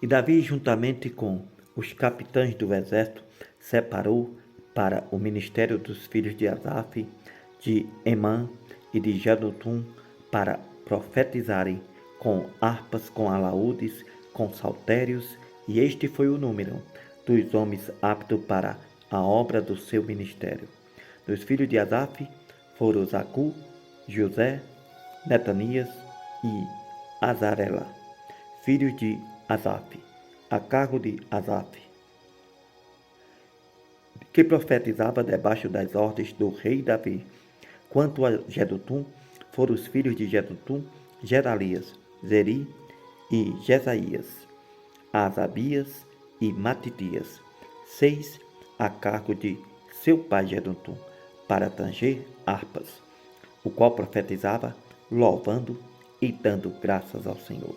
E Davi, juntamente com os capitães do exército, separou para o ministério dos filhos de Asaf, de Emã e de Jedutum, para profetizarem com harpas, com alaúdes, com saltérios, e este foi o número dos homens aptos para a obra do seu ministério. Dos filhos de Asaf foram Zacu, José, Netanias e Azarela, filhos de Asaf, a cargo de Asaf, que profetizava debaixo das ordens do rei Davi. Quanto a Jedutum, foram os filhos de Jedutum, Gedalias, Zeri e Jesaías, Asabias e Matitias, 6 a cargo de seu pai Jedutum, para tanger harpas, o qual profetizava, louvando e dando graças ao Senhor.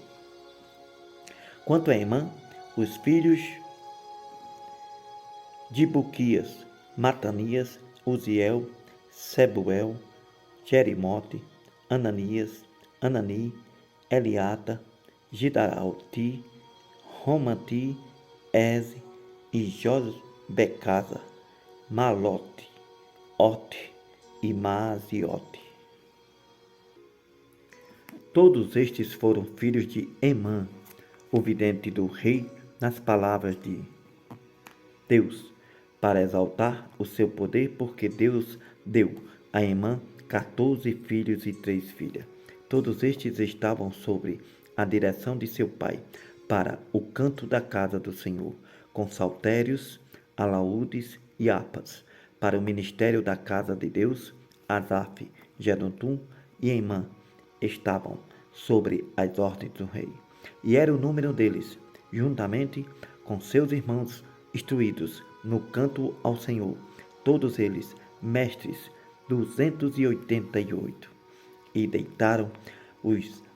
Quanto a Emã, os filhos de Buquias, Matanias, Uziel, Sebuel, Jerimote, Ananias, Anani, Eliata, Gidaralti, Romati, Eze e Josbecasa, Malote, Ote e Maaziote. Todos estes foram filhos de Emã, o vidente do rei, nas palavras de Deus, para exaltar o seu poder, porque Deus deu a Emã 14 filhos e 3 filhas. Todos estes estavam sobre a direção de seu pai, para o canto da casa do Senhor, com saltérios, alaúdes e harpas. Para o ministério da casa de Deus, Asaf, Jedutum e Emã estavam sobre as ordens do rei. E era o número deles, juntamente com seus irmãos instruídos no canto ao Senhor, todos eles mestres, 288. E deitaram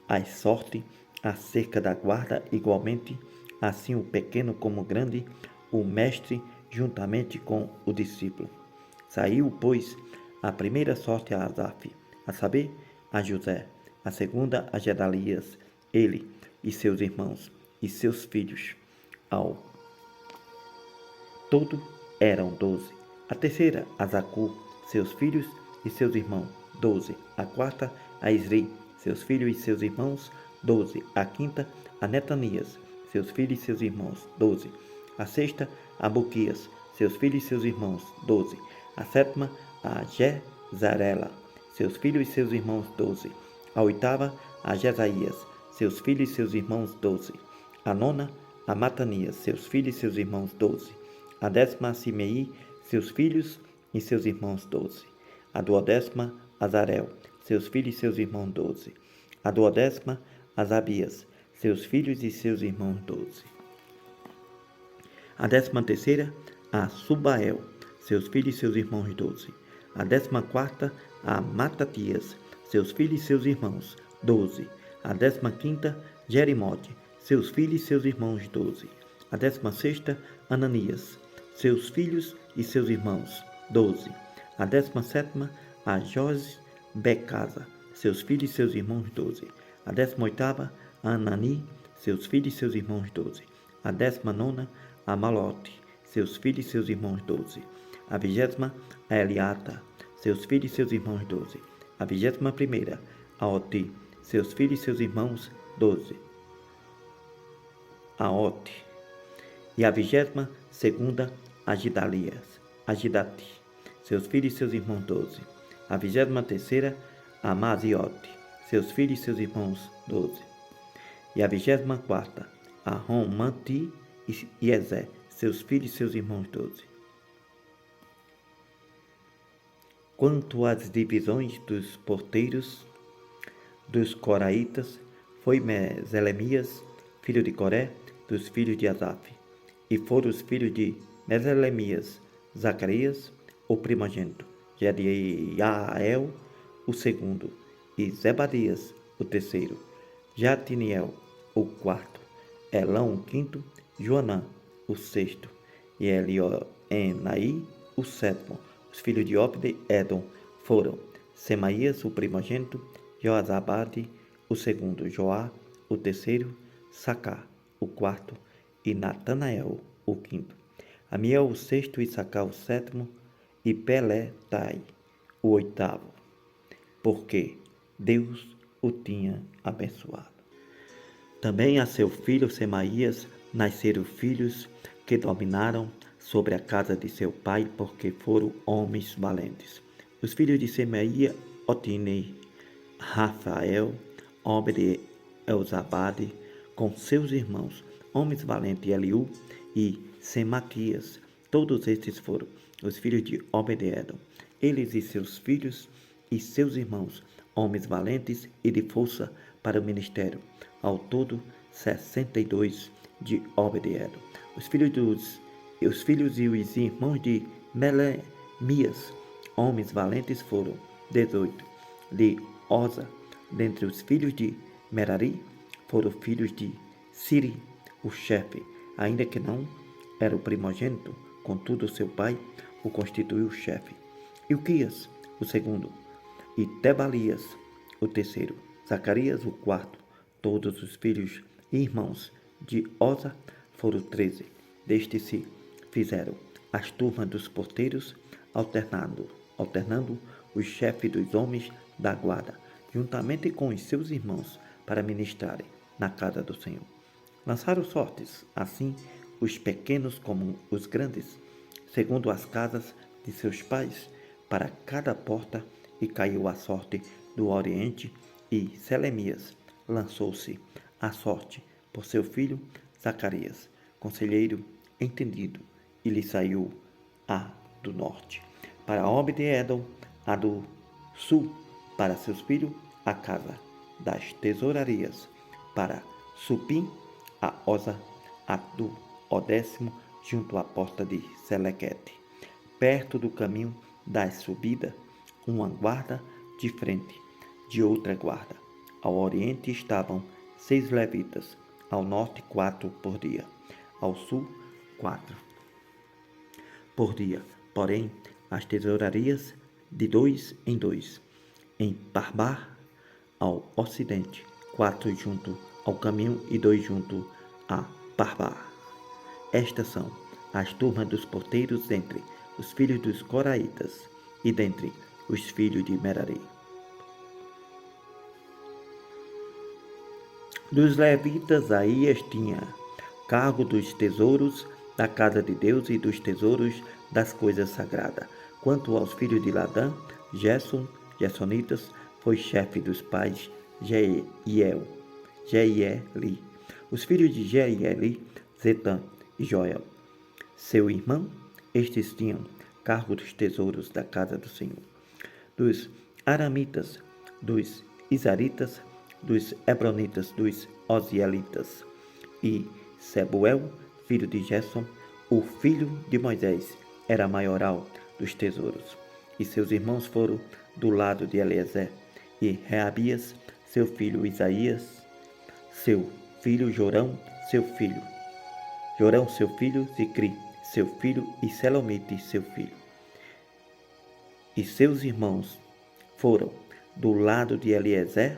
as sorte acerca da guarda, igualmente, assim o pequeno como o grande, o mestre, juntamente com o discípulo. Saiu, pois, a primeira sorte a Asaf, a saber, a José, a segunda a Gedalias, ele e seus irmãos e seus filhos. Ao todo eram 12. A terceira a Zacu, seus filhos e seus irmãos, 12. A quarta a Isri, seus filhos e seus irmãos, 12. A quinta a Netanias, seus filhos e seus irmãos, 12. A sexta a Buquias, seus filhos e seus irmãos, 12. A sétima a Jezarela, seus filhos e seus irmãos, 12. A oitava a Jesaías, seus filhos e seus irmãos, 12. A nona a Matanias, seus filhos e seus irmãos, 12. A décima a Simei, seus filhos e seus irmãos, 12. A duodécima a Azarel, seus filhos e seus irmãos, 12. A duodécima a Zabias, seus filhos e seus irmãos, 12. A 13ª a Subael, seus filhos e seus irmãos, 12. A 14ª a Matatias, seus filhos e seus irmãos, 12. A 15ª Jerimote, seus filhos e seus irmãos, 12. A 16ª Ananias, seus filhos e seus irmãos, 12. A 17ª a Josbecasa, seus filhos e seus irmãos, 12. A 18ª a Anani, seus filhos e seus irmãos, 12. A 19ª a Malote, seus filhos e seus irmãos, 12. A 20ª a Eliata, seus filhos e seus irmãos, 12. A 21ª a Oti, seus filhos e seus irmãos, 12. A Ote. E a 22ª a Gidati, seus filhos e seus irmãos, 12. A 23ª a Maziote, seus filhos e seus irmãos, 12. E a 24ª a Romati e Ezé, seus filhos e seus irmãos, 12. Quanto às divisões dos porteiros dos coraitas, foi Meselemias, filho de Coré, dos filhos de Asaf. E foram os filhos de Meselemias, Zacarias, o primogênito, Jediael, o segundo, e Zebadias, o terceiro, Jatiniel, o quarto, Elão, o quinto, Joanã, o sexto, e Elioenai, o sétimo. Os filhos de Obed-Edom foram Semaías, o primogênito, Joazabade, o segundo, Joá, o terceiro, Sacá, o quarto, e Natanael o quinto, Amiel o sexto, Issacar o sétimo, e Peletai o oitavo, porque Deus o tinha abençoado. Também a seu filho Semaías nasceram filhos que dominaram sobre a casa de seu pai, porque foram homens valentes. Os filhos de Semaías, Otini, Rafael, Obed-Elzabade, com seus irmãos, homens valentes, Eliú e Semaquias. Todos estes foram os filhos de Obed-Edom. Eles e seus filhos e seus irmãos, homens valentes e de força para o ministério. Ao todo, 62 de Obed-Edom. Os filhos e os irmãos de Melemias, homens valentes, foram 18. De Oza, dentre os filhos de Merari, foram filhos de Siri, o chefe, ainda que não era o primogênito, contudo seu pai o constituiu chefe. Ilquias, o segundo, e Tebalias, o terceiro, Zacarias, o quarto. Todos os filhos e irmãos de Oza foram 13. Destes se fizeram as turmas dos porteiros, alternando os chefes dos homens da guarda, juntamente com os seus irmãos, para ministrarem na casa do Senhor. Lançaram sortes, assim, os pequenos como os grandes, segundo as casas de seus pais, para cada porta, e caiu a sorte do oriente, e Selemias lançou-se à sorte por seu filho Zacarias, conselheiro entendido, e lhe saiu a do norte. Para Obed-Edom, a do sul, para seus filhos, a casa das tesourarias. Para Supim, a Oza, a do Odécimo, junto à porta de Selequete. Perto do caminho da subida, uma guarda de frente de outra guarda. Ao oriente estavam 6 levitas, ao norte 4 por dia, ao sul 4 por dia. Porém, as tesourarias de 2 em 2. Em Parbar, ao ocidente, 4 junto ao caminho e 2 junto a Parbar. Estas são as turmas dos porteiros dentre os filhos dos coraitas e dentre os filhos de Merari. Dos levitas, Aías tinha cargo dos tesouros da casa de Deus e dos tesouros das coisas sagradas. Quanto aos filhos de Ladã, Gersonitas, foi chefe dos pais Jeieli. Os filhos de Jeieli, Zetã e Joel. Seu irmão, estes tinham cargo dos tesouros da casa do Senhor. Dos aramitas, dos isaritas, dos hebronitas, dos ozielitas. E Sebuel, filho de Gerson, o filho de Moisés, era maioral dos tesouros. E seus irmãos foram do lado de Eliezer, e Reabias, seu filho Isaías, seu filho Jorão, seu filho, Zicri, seu filho, e Selomite, seu filho. E seus irmãos foram do lado de Eliezer,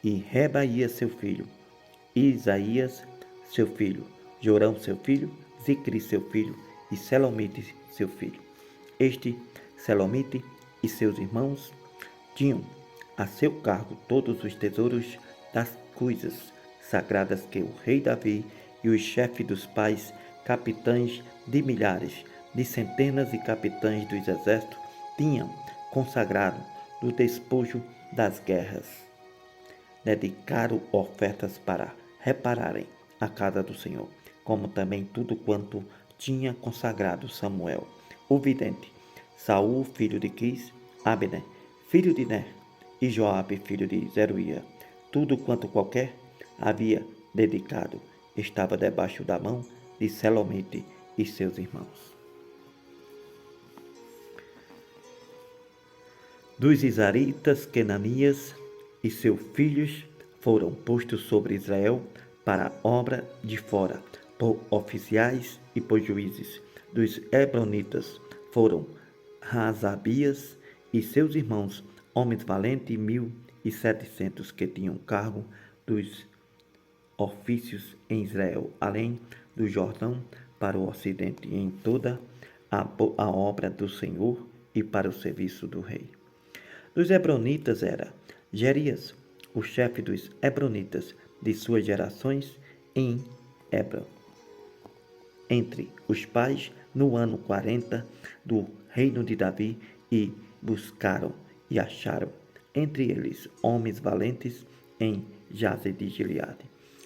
e Rebaías, seu filho, Isaías, seu filho, Jorão, seu filho, Zicri, seu filho, e Selomite, seu filho. Este Selomite e seus irmãos tinham a seu cargo todos os tesouros das coisas sagradas que o rei Davi e os chefes dos pais, capitães de milhares, de centenas e capitães dos exércitos, tinham consagrado do despojo das guerras. Dedicaram ofertas para repararem a casa do Senhor, como também tudo quanto tinha consagrado Samuel, o vidente, Saul, filho de Quis, Abner, filho de Ner, e Joabe, filho de Zeruia. Tudo quanto qualquer havia dedicado estava debaixo da mão de Selomite e seus irmãos. Dos Isaritas, Kenanias e seus filhos foram postos sobre Israel para a obra de fora, por oficiais e por juízes. Dos Hebronitas foram Razabias e seus irmãos, homens valentes, 1.700 que tinham cargo dos ofícios em Israel, além do Jordão, para o ocidente, e em toda a obra do Senhor e para o serviço do rei. Dos Hebronitas era Jerias, o chefe dos Hebronitas, de suas gerações, em Hebron. Entre os pais, no ano 40 do reino de Davi, e buscaram e acharam, entre eles, homens valentes em Jazer de Gileade.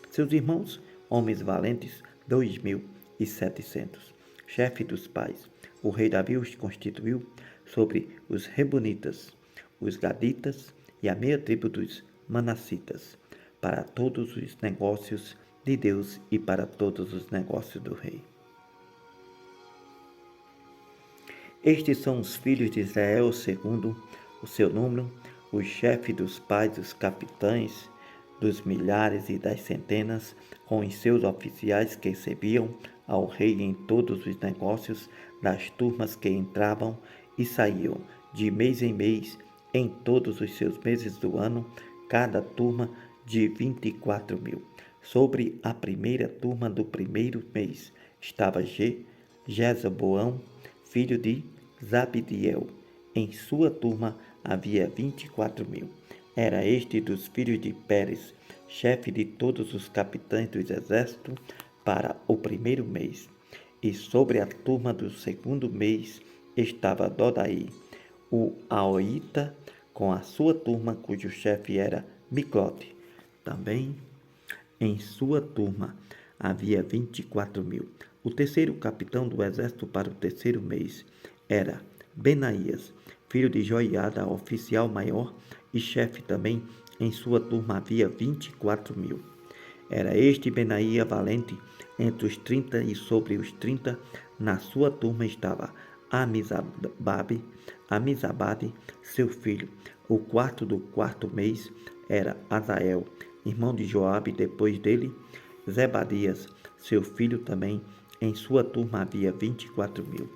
Seus irmãos, homens valentes, 2.700. Chefe dos pais, o rei Davi os constituiu sobre os Rebonitas, os Gaditas e a meia tribo dos Manassitas, para todos os negócios de Deus e para todos os negócios do rei. Estes são os filhos de Israel segundo o seu número, os chefes dos pais, os capitães dos milhares e das centenas, com os seus oficiais que serviam ao rei em todos os negócios das turmas que entravam e saíam de mês em mês em todos os seus meses do ano, cada turma de 24.000. Sobre a primeira turma do primeiro mês estava Jezaboão, filho de Zabdiel. Em sua turma havia 24.000. Era este dos filhos de Pérez, chefe de todos os capitães dos exércitos para o primeiro mês. E sobre a turma do segundo mês estava Dodaí, o Aoita, com a sua turma, cujo chefe era Miclote. Também em sua turma havia 24.000. O terceiro capitão do exército para o terceiro mês era Benaías, filho de Joiada, oficial maior e chefe também. Em sua turma havia 24.000. Era este Benaía valente entre os 30, e sobre os 30 na sua turma estava Amizabade, seu filho. O quarto do quarto mês era Azael, irmão de Joabe. Depois dele, Zebadias, seu filho também. Em sua turma havia 24.000.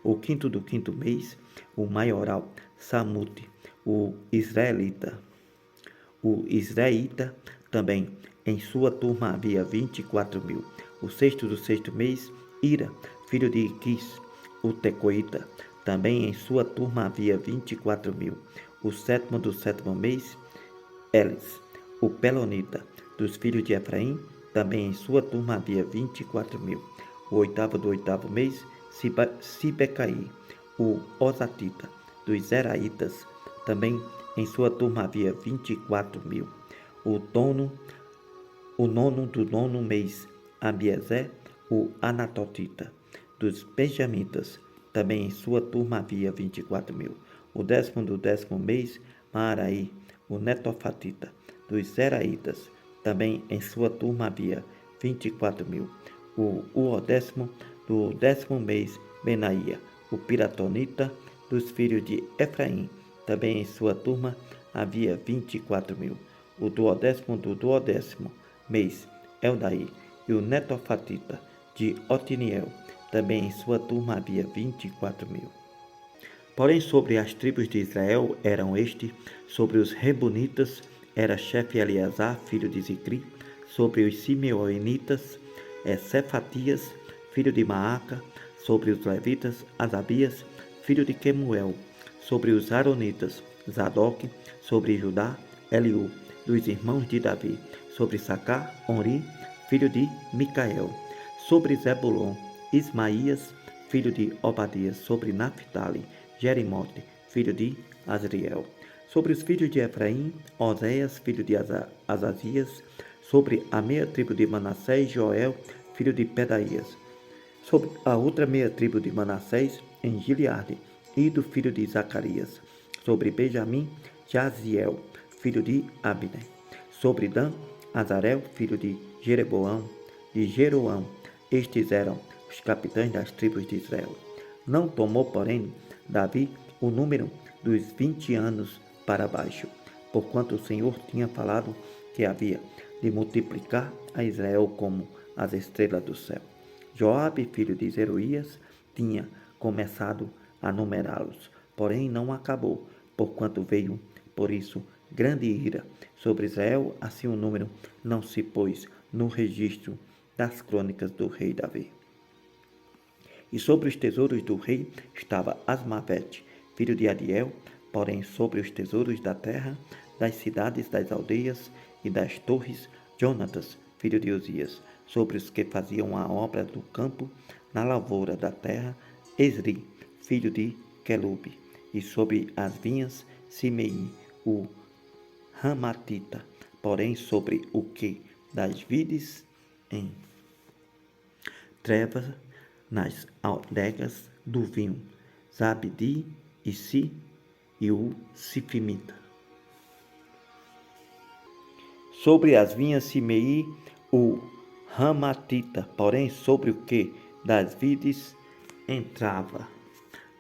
O quinto do quinto mês, o maioral Samute, o israelita também. Em sua turma havia 24.000. O sexto do sexto mês, Ira, filho de Iquis, o tecoita. Também em sua turma havia 24.000. O sétimo do sétimo mês, Elis, o pelonita, dos filhos de Efraim. Também em sua turma havia 24.000. O oitavo do oitavo mês, Sibecaí, o osatita, dos Zeraitas. Também em sua turma havia 24.000. O nono do nono mês, Abiezer, o anatotita, dos benjamitas. Também em sua turma havia 24.000. O décimo do décimo mês, Maaraí, o netofatita, dos Zeraitas. Também em sua turma havia 24.000. O décimo do décimo mês, Benaía, o piratonita, dos filhos de Efraim. Também em sua turma havia 24.000. O duodécimo do duodécimo mês, Eldaí, e o netofatita de Otiniel. Também em sua turma havia 24.000. Porém, sobre as tribos de Israel eram sobre os Rebonitas era chefe Eleazar, filho de Zicri. Sobre os Simeonitas, Cefatias, filho de Maaca. Sobre os levitas, Asabias, filho de Quemuel. Sobre os Aronitas, Zadok. Sobre Judá, Eliú, dos irmãos de Davi. Sobre Sacar, Onri, filho de Micael. Sobre Zebulon, Ismaías, filho de Obadias. Sobre Naphtali, Jerimote, filho de Azriel. Sobre os filhos de Efraim, Oséias, filho de Azazias. Sobre a meia tribo de Manassés, Joel, filho de Pedaías. Sobre a outra meia tribo de Manassés, em Gileade, Ido, filho de Zacarias. Sobre Benjamim, Jaziel, filho de Abner. Sobre Dan, Azarel, filho de Jeroboão. Estes eram os capitães das tribos de Israel. Não tomou, porém, Davi o número dos 20 anos para baixo, porquanto o Senhor tinha falado que havia de multiplicar a Israel como as estrelas do céu. Joabe, filho de Zeruías, tinha começado a numerá-los, porém não acabou, porquanto veio, por isso, grande ira sobre Israel. Assim o número não se pôs no registro das crônicas do rei Davi. E sobre os tesouros do rei estava Asmavete, filho de Adiel, porém sobre os tesouros da terra, das cidades, das aldeias e das torres, Jonatas, filho de Uzias, sobre os que faziam a obra do campo, na lavoura da terra, Esri, filho de Quelube, e sobre as vinhas, Simei, o Ramatita, porém sobre o que das vides em trevas, nas adegas do vinho, Zabdi e Si e o Sifimita. Sobre as vinhas Simei, o Ramatita, porém sobre o que das vides entrava,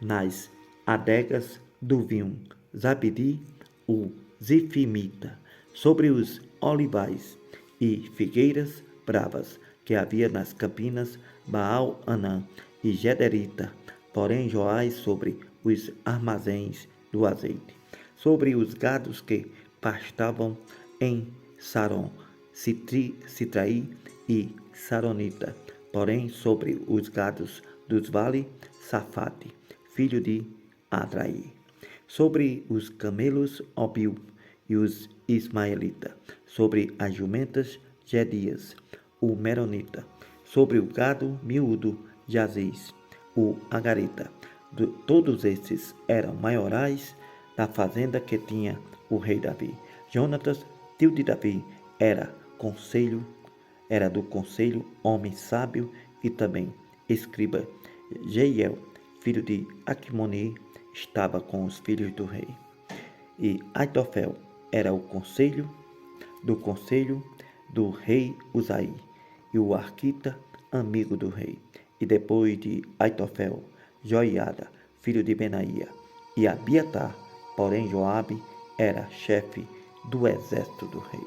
nas adegas do vinho, Zabdi, o Zifimita, sobre os olivais e figueiras bravas que havia nas campinas, Baal-Anã e Gederita, porém Joás sobre os armazéns do azeite, sobre os gados que pastavam em Saron, Citraí e Saronita, porém sobre os gados dos vales, Safate, filho de Adraí, sobre os camelos, Obil e os ismaelita, sobre as jumentas, Gedias, o Meronita, sobre o gado miúdo, Jaziz, o Agarita. Todos estes eram maiorais da fazenda que tinha o rei Davi. Jonatas, tio de Davi, era do conselho, homem sábio e também escriba. Jeiel, filho de Aquimoni, estava com os filhos do rei. E Aitofel era o conselho do rei Uzaí, e o arquita, amigo do rei. E depois de Aitofel, Joiada, filho de Benaia, e Abiatar, porém Joabe era chefe do exército do rei.